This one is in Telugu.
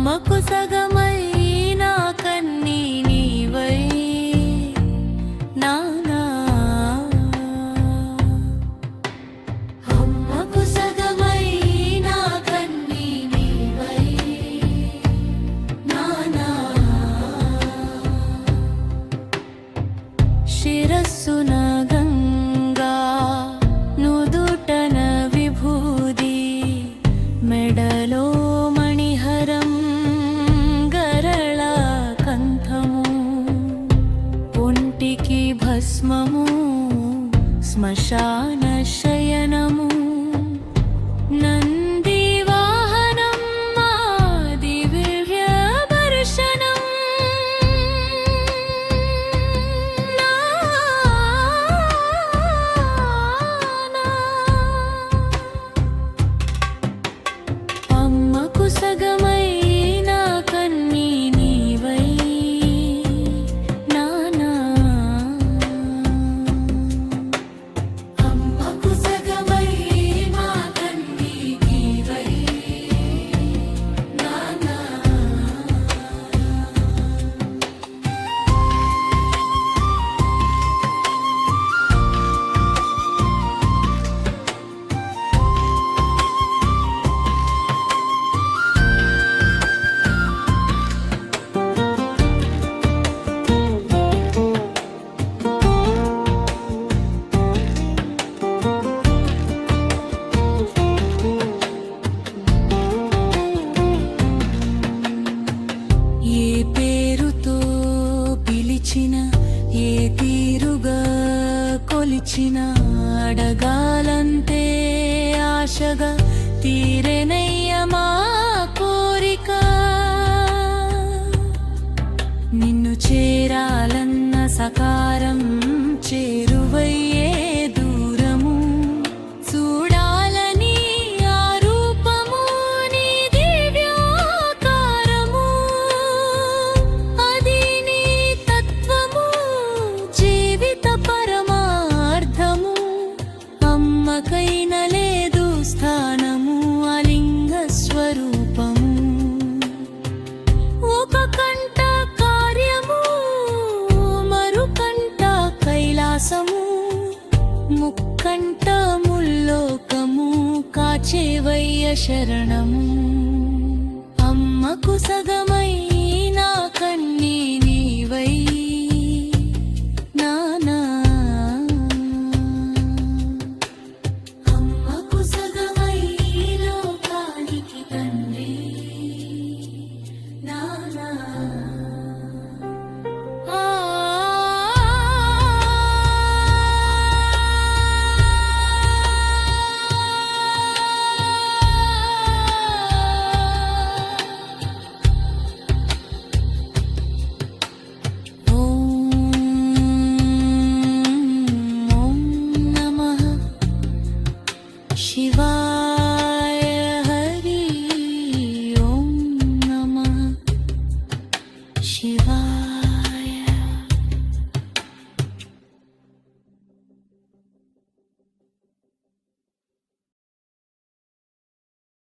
అమ్మకు సగమై నా కన్నీ నీవై నానా. అమ్మకు సగమై నా కన్నీ నీవై నానా. శిరస్సున గంగా నుదుటన విభూది మెడలో మణిహరం గరళ కంఠము ఒంటికి భస్మము శ్మశాన శయనము నంది వాహనం మా దివ్య దర్శనం. అమ్మకు సగమై నా కన్నీ నీవై నానా. అమ్మకు సగమై నా కన్నీ నీవై నానా. ఏ పేరుతో పిలిచిన ఏ తీరుగా కొలిచిన అడగాలంతే ఆశగా తీరెనయ్య మా కోరిక. నిన్ను చేరాలన్న సకారం చేరువయ్యే దూరము చూడాలని ఆ రూపము నీ దివ్యాకారము. అది నీ తత్వము జీవిత పరమార్థము. అమ్మకైన లేదు స్థానము అలింగ స్వరూపము. ఒక కంట కార్యము మరుకంట కైలాసము ముక్కంట ముల్లోకము కాచేవయ్య శరణము. అమ్మకు సగమై నా కన్నీ నీవై